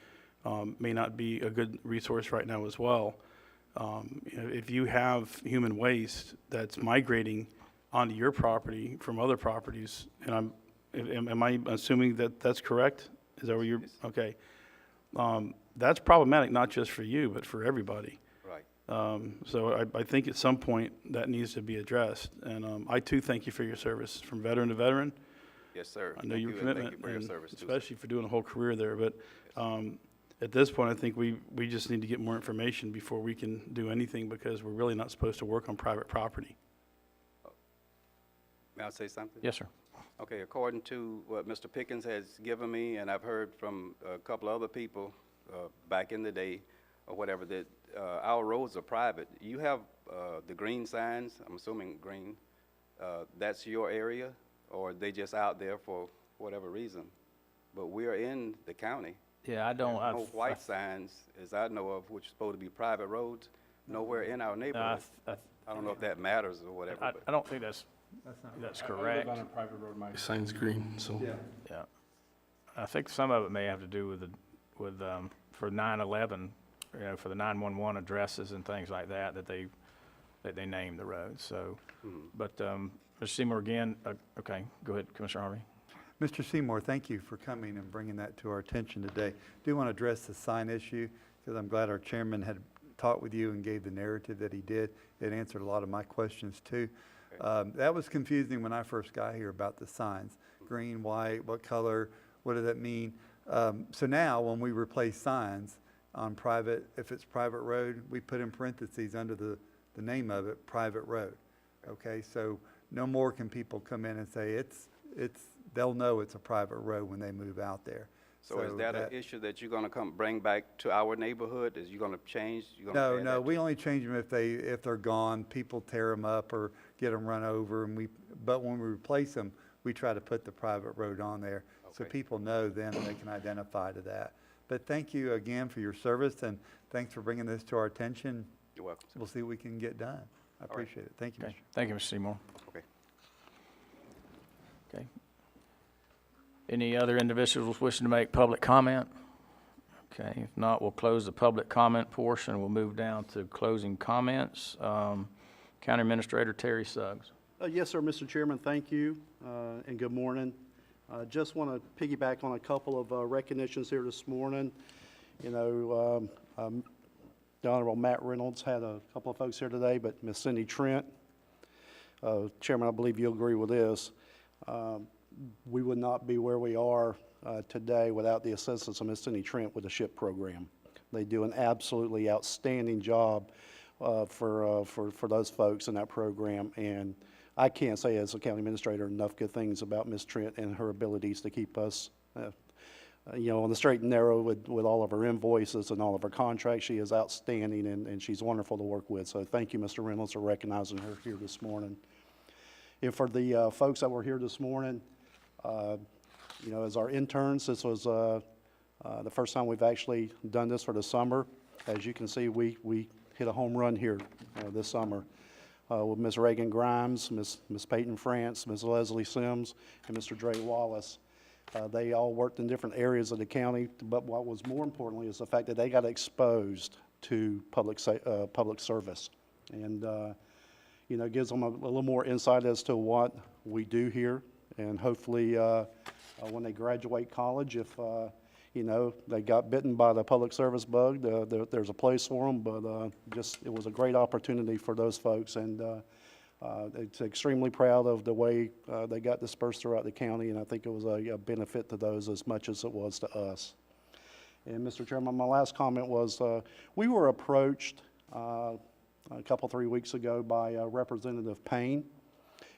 may not be a good resource right now as well. If you have human waste that's migrating onto your property from other properties, and am I assuming that that's correct? Is that where you're, okay. That's problematic not just for you, but for everybody. So I think at some point that needs to be addressed. And I too thank you for your service from veteran to veteran. Yes, sir. I know your commitment, thank you for your service too, especially for doing a whole career there. But at this point, I think we just need to get more information before we can do anything, because we're really not supposed to work on private property. May I say something? Yes, sir. Okay, according to what Mr. Pickens has given me, and I've heard from a couple other people back in the day or whatever, that our roads are private. You have the green signs, I'm assuming green, that's your area, or they just out there for whatever reason. But we're in the county. Yeah, I don't, There's no white signs, as I know of, which are supposed to be private roads, nowhere in our neighborhood. I don't know if that matters or whatever, but I don't think that's correct. I live on a private road, my sign's green, so. Yeah. I think some of it may have to do with, for 9/11, you know, for the 911 addresses and things like that, that they named the road, so. But, Mr. Seymour, again, okay, go ahead, Commissioner Harvey. Mr. Seymour, thank you for coming and bringing that to our attention today. Do want to address the sign issue, because I'm glad our chairman had talked with you and gave the narrative that he did. It answered a lot of my questions too. That was confusing when I first got here about the signs. Green, white, what color, what does that mean? So now when we replace signs on private, if it's private road, we put in parentheses under the name of it, private road. Okay, so no more can people come in and say they'll know it's a private road when they move out there. so is that an issue that you're gonna bring back to our neighborhood? Is you gonna change? No, we only change them if they're gone, people tear them up or get them run over, and but when we replace them, we try to put the private road on there, so people know then they can identify to that. But thank you again for your service, and thanks for bringing this to our attention. You're welcome. We'll see what we can get done. I appreciate it. Thank you, Okay, Mr. thank you, Mr. Seymour. Okay. Okay. Any other individuals wishing to make public comment? Okay, if not, we'll close the public comment portion. We'll move down to closing comments. County Administrator Terry Suggs. Yes, sir, Mr. Chairman, thank you, and good morning. Just want to piggyback on a couple of recognitions here this morning. You know, the Honorable Matt Reynolds had a couple of folks here today, but Miss Cindy Trent, Chairman, I believe you'll agree with this. We would not be where we are today without the assistance of Miss Cindy Trent with the SHIP program. They do an absolutely outstanding job for those folks in that program, and I can't say as a county administrator enough good things about Ms. Trent and her abilities to keep us, you know, on the straight and narrow with all of her invoices and all of her contracts. She is outstanding, and she's wonderful to work with. So thank you, Mr. Reynolds, for recognizing her here this morning. And for the folks that were here this morning, you know, as our interns, this was the first time we've actually done this for the summer. As you can see, we hit a home run here this summer. With Ms. Reagan Grimes, Ms. Peyton France, Ms. Leslie Sims, and Mr. Dre Wallace. They all worked in different areas of the county, but what was more importantly is the fact that they got exposed to public service. And, you know, gives them a little more insight as to what we do here. And hopefully, when they graduate college, if, you know, they got bitten by the public service bug, there's a place for them, but it was a great opportunity for those folks, and it's extremely proud of the way they got dispersed throughout the county, and I think it was a benefit to those as much as it was to us. And Mr. Chairman, my last comment was we were approached a couple, 3 weeks ago by Representative Payne.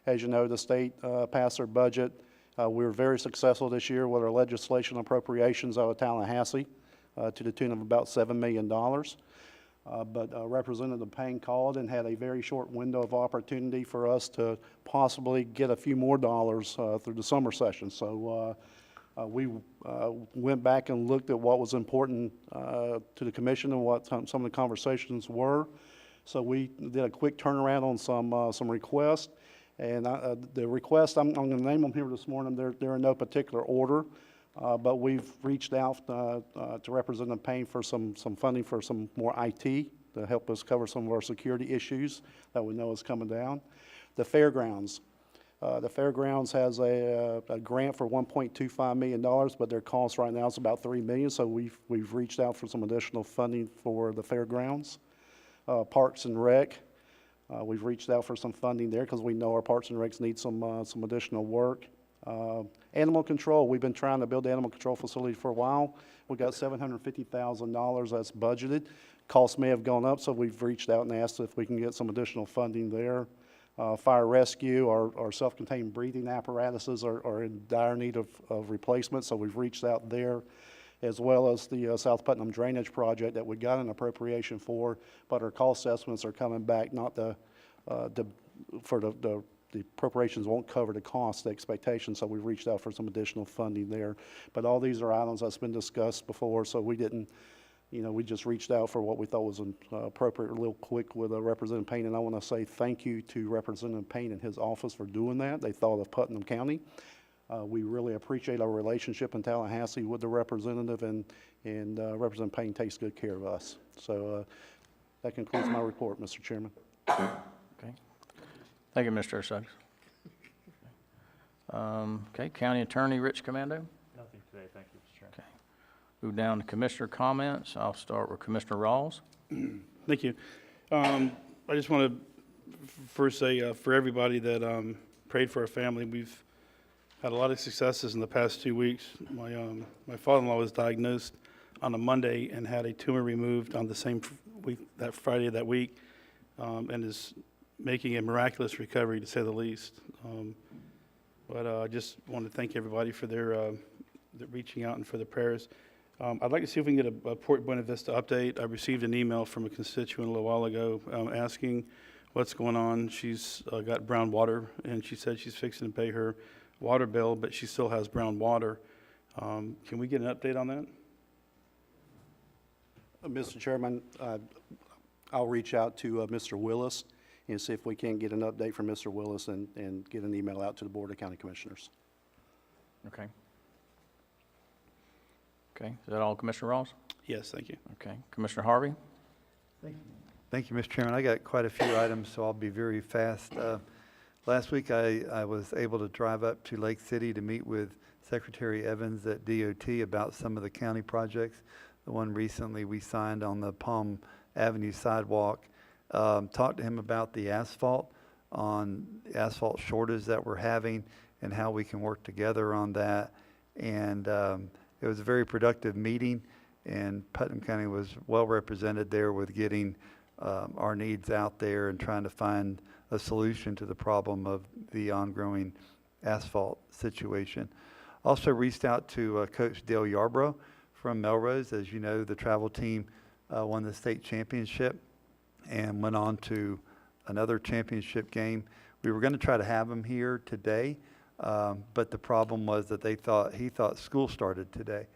As you know, the state passed their budget. We were very successful this year with our legislation appropriations out of Tallahassee to the tune of about $7 million. But Representative Payne called and had a very short window of opportunity for us to possibly get a few more dollars through the summer session. So we went back and looked at what was important to the commission and what some of the conversations were. So we did a quick turnaround on some requests. And the requests, I'm going to name them here this morning. They're in no particular order, but we've reached out to Representative Payne for some funding for some more IT to help us cover some of our security issues that we know is coming down. The fairgrounds. The fairgrounds has a grant for $1.25 million, but their cost right now is about $3 million. So we've reached out for some additional funding for the fairgrounds. Parks and Rec. We've reached out for some funding there because we know our Parks and Recs need some additional work. Animal control, we've been trying to build the animal control facility for a while. We got $750,000 that's budgeted. Costs may have gone up, so we've reached out and asked if we can get some additional funding there. Fire rescue, our self-contained breathing apparatuses are in dire need of replacement, so we've reached out there, as well as the South Putnam drainage project that we got an appropriation for, but our cost estimates are coming back not for the the appropriations won't cover the cost, the expectation, so we've reached out for some additional funding there. But all these are items that's been discussed before, so we didn't, we just reached out for what we thought was appropriate real quick with Representative Payne. And I want to say thank you to Representative Payne and his office for doing that. They thought of Putnam County. We really appreciate our relationship in Tallahassee with the representative, and Representative Payne takes good care of us. So that concludes my report, Mr. Chairman. Okay. Thank you, Mr. Suggs. Okay, County Attorney Rich Commando. Nothing today, thank you, Mr. Chairman. Okay. Move down to Commissioner comments. I'll start with Commissioner Rawls. Thank you. I just want to first say for everybody that prayed for our family, we've had a lot of successes in the past 2 weeks. My father-in-law was diagnosed on a Monday and had a tumor removed on the same week, that Friday of that week, and is making a miraculous recovery, to say the least. But I just want to thank everybody for their reaching out and for the prayers. I'd like to see if we can get a Port Buena Vista update. I received an email from a constituent a little while ago asking what's going on. She's got brown water, and she said she's fixing to pay her water bill, but she still has brown water. Can we get an update on that? Mr. Chairman, I'll reach out to Mr. Willis and see if we can get an update from Mr. Willis and get an email out to the Board of County Commissioners. Okay. Okay, is that all, Commissioner Rawls? Yes, thank you. Okay, Commissioner Harvey? Thank you, Mr. Chairman. I got quite a few items, so I'll be very fast. Last week, I was able to drive up to Lake City to meet with Secretary Evans at DOT about some of the county projects. The one recently we signed on the Palm Avenue sidewalk. Talked to him about the asphalt shortage that we're having and how we can work together on that. And it was a very productive meeting, and Putnam County was well represented there with getting our needs out there and trying to find a solution to the problem of the ongoing asphalt situation. Also reached out to Coach Dale Yarbrough from Melrose. As you know, the travel team won the state championship and went on to another championship game. We were going to try to have him here today, but the problem was that he thought school started today.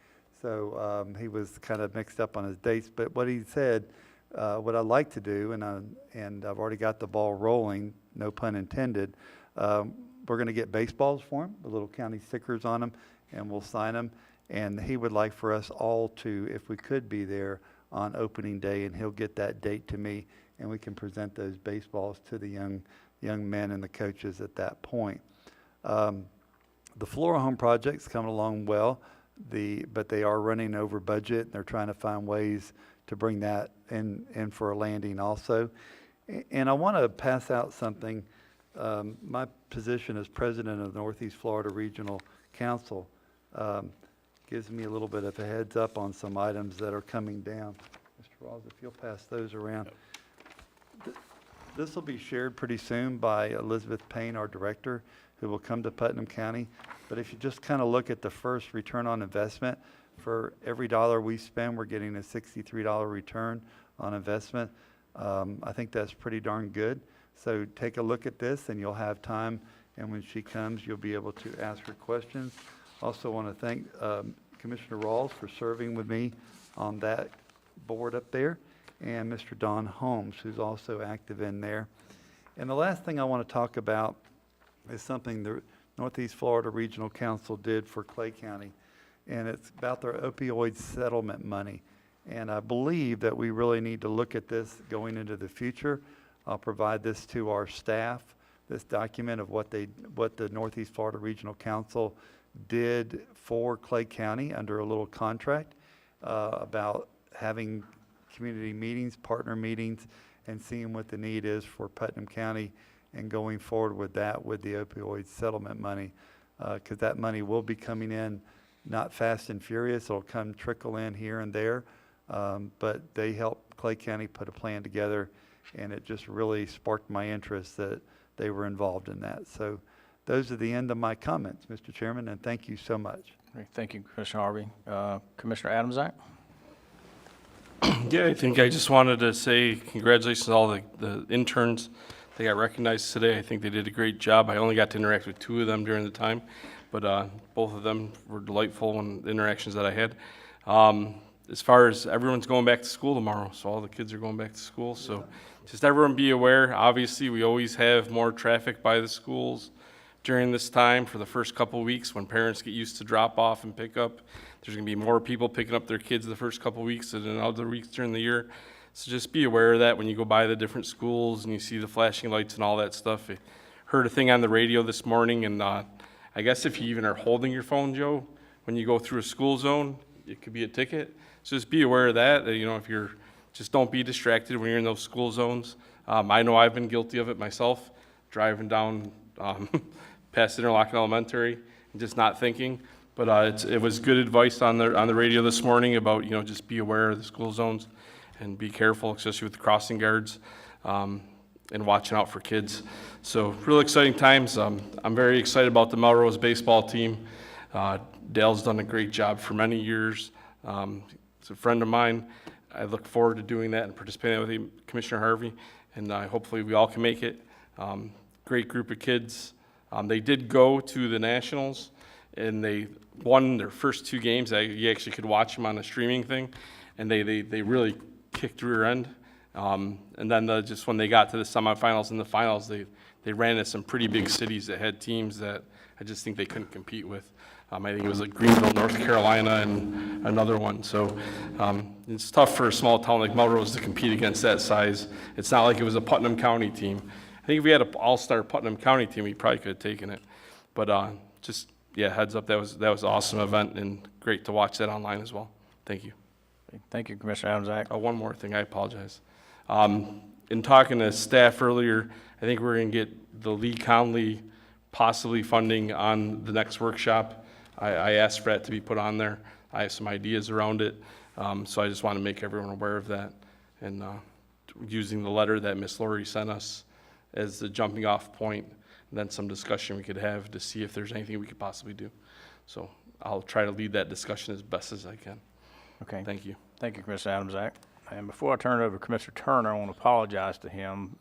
So he was kind of mixed up on his dates. But what he said, what I'd like to do, and I've already got the ball rolling, no pun intended, we're going to get baseballs for him, with little county stickers on them, and we'll sign them. And he would like for us all to, if we could, be there on opening day, and he'll get that date to me, and we can present those baseballs to the young men and the coaches at that point. The Flora Home project's coming along well, but they are running over budget, and they're trying to find ways to bring that in for a landing also. And I want to pass out something. My position as president of the Northeast Florida Regional Council gives me a little bit of a heads up on some items that are coming down. Mr. Rawls, if you'll pass those around. This will be shared pretty soon by Elizabeth Payne, our director, who will come to Putnam County. But if you just kind of look at the first return on investment, for every dollar we spend, we're getting a $63 return on investment. I think that's pretty darn good. So take a look at this, and you'll have time. And when she comes, you'll be able to ask her questions. Also want to thank Commissioner Rawls for serving with me on that board up there, and Mr. Don Holmes, who's also active in there. And the last thing I want to talk about is something the Northeast Florida Regional Council did for Clay County, and it's about their opioid settlement money. And I believe that we really need to look at this going into the future. I'll provide this to our staff, this document of what the Northeast Florida Regional Council did for Clay County under a little contract about having community meetings, partner meetings, and seeing what the need is for Putnam County and going forward with that with the opioid settlement money, because that money will be coming in not fast and furious. It'll trickle in here and there, but they helped Clay County put a plan together, and it just really sparked my interest that they were involved in that. So those are the end of my comments, Mr. Chairman, and thank you so much. Great. Thank you, Commissioner Harvey. Commissioner Adamczak? Yeah, I think I just wanted to say congratulations to all the interns. They got recognized today. I think they did a great job. I only got to interact with 2 of them during the time, but both of them were delightful in the interactions that I had. As far as everyone's going back to school tomorrow, so all the kids are going back to school. So just everyone be aware. Obviously, we always have more traffic by the schools during this time for the first couple of weeks when parents get used to drop off and pick up. There's going to be more people picking up their kids the first couple of weeks than in other weeks during the year. So just be aware of that when you go by the different schools and you see the flashing lights and all that stuff. I heard a thing on the radio this morning, and I guess if you even are holding your phone, Joe, when you go through a school zone, it could be a ticket. So just be aware of that, you know, if you're, just don't be distracted when you're in those school zones. I know I've been guilty of it myself, driving down past Interlochen Elementary and just not thinking. But it was good advice on the radio this morning about, you know, just be aware of the school zones and be careful, especially with the crossing guards, and watching out for kids. So real exciting times. I'm very excited about the Melrose baseball team. Dale's done a great job for many years. He's a friend of mine. I look forward to doing that and participating with him, Commissioner Harvey, and hopefully we all can make it. Great group of kids. They did go to the Nationals, and they won their first 2 games. You actually could watch them on a streaming thing, and they really kicked rear end. And then just when they got to the semifinals and the finals, they ran into some pretty big cities that had teams that I just think they couldn't compete with. I think it was like Greenville, North Carolina, and another one. So it's tough for a small town like Melrose to compete against that size. It's not like it was a Putnam County team. I think if we had an all-star Putnam County team, we probably could have taken it. But just, yeah, heads up, that was an awesome event, and great to watch that online as well. Thank you. Thank you, Commissioner Adams-Ack. One more thing, I apologize. In talking to staff earlier, I think we're going to get the Lee Conley possibly funding on the next workshop. I asked for that to be put on there. I have some ideas around it, so I just want to make everyone aware of that. And using the letter that Ms. Lori sent us as the jumping off point, and then some discussion we could have to see if there's anything we could possibly do. So I'll try to lead that discussion as best as I can. Okay. Thank you. Thank you, Commissioner Adams-Ack. And before I turn it over to Commissioner Turner, I want to apologize to him.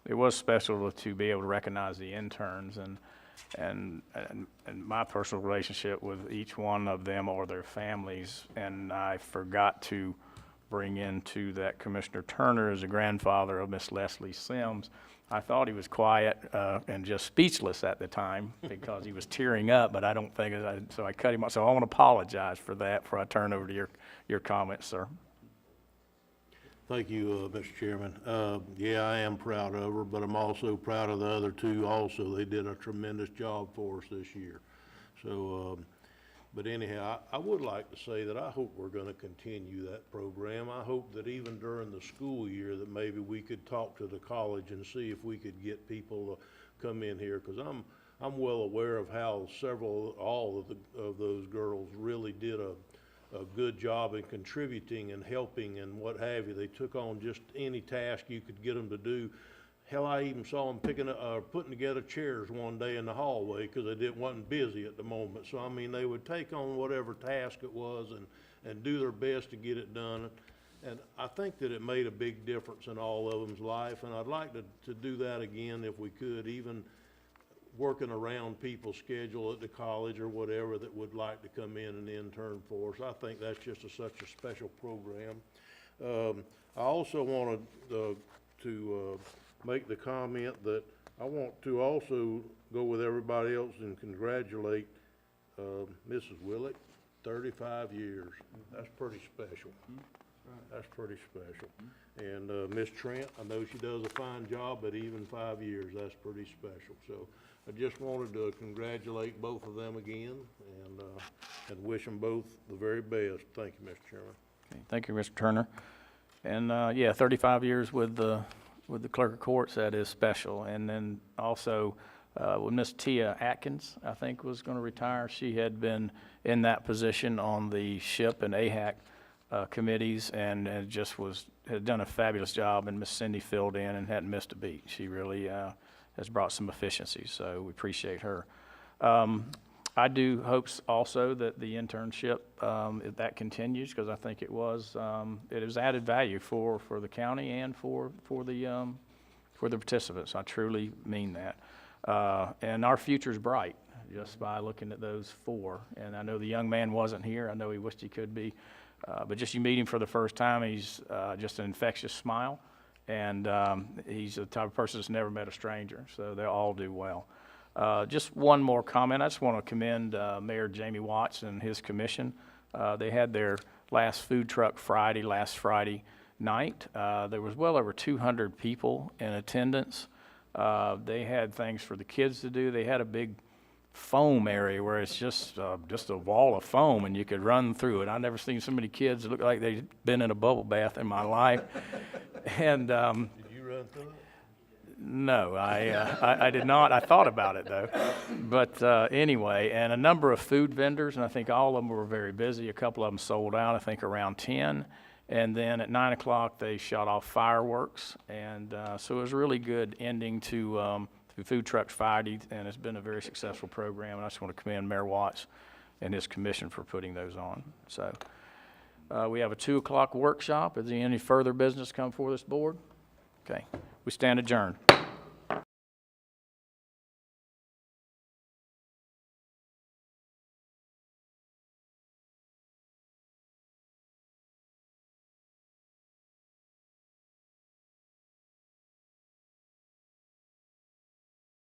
It was special to be able to recognize the interns, and my personal relationship with each one of them or their families, and I forgot to bring into that Commissioner Turner as a grandfather of Miss Leslie Sims. I thought he was quiet and just speechless at the time because he was tearing up, but I don't think, so I cut him off. So I want to apologize for that before I turn over to your comments, sir. Thank you, Mr. Chairman. Yeah, I am proud of her, but I'm also proud of the other 2 also. They did a tremendous job for us this year. So, but anyhow, I would like to say that I hope we're going to continue that program. I hope that even during the school year that maybe we could talk to the college and see if we could get people to come in here, because I'm well aware of how all of those girls really did a good job in contributing and helping and what have you. They took on just any task you could get them to do. Hell, I even saw them putting together chairs one day in the hallway because wasn't busy at the moment. So, I mean, they would take on whatever task it was and do their best to get it done. And I think that it made a big difference in all of them's life, and I'd like to do that again if we could, even working around people's schedule at the college or whatever that would like to come in and intern for us. I think that's just such a special program. I also wanted to make the comment that I want to also go with everybody else and congratulate Mrs. Willick, 35 years. That's pretty special. That's pretty special. And Miss Trent, I know she does a fine job, but even 5 years, that's pretty special. So I just wanted to congratulate both of them again and wish them both the very best. Thank you, Mr. Chairman. Okay, thank you, Mr. Turner. And yeah, 35 years with the clerk of courts, that is special. And then also with Miss Tia Atkins, I think was going to retire. She had been in that position on the SHIP and AHAC committees, and had done a fabulous job. And Miss Cindy filled in and hadn't missed a beat. She really has brought some efficiency, so we appreciate her. I do hope also that the internship, if that continues, because I think it was added value for the county and for the for the participants. I truly mean that. And our future's bright just by looking at those 4. And I know the young man wasn't here. I know he wished he could be. But just you meet him for the first time, he's just an infectious smile. And he's the type of person that's never met a stranger. So they'll all do well. Just one more comment. I just want to commend Mayor Jamie Watts and his commission. They had their last food truck Friday, last Friday night. There was well over 200 people in attendance. They had things for the kids to do. They had a big foam area where it's just a wall of foam and you could run through it. I've never seen so many kids that look like they've been in a bubble bath in my life. And Did you run through it? no, I did not. I thought about it though. But anyway, and a number of food vendors, and I think all of them were very busy. A couple of them sold out, I think around 10. And then at 9 o'clock, they shot off fireworks. And so it was a really good ending to Food Trucks Friday, and it's been a very successful program. And I just want to commend Mayor Watts and his commission for putting those on. So we have a 2 o'clock workshop. Is there any further business come before this board? Okay, we stand adjourned.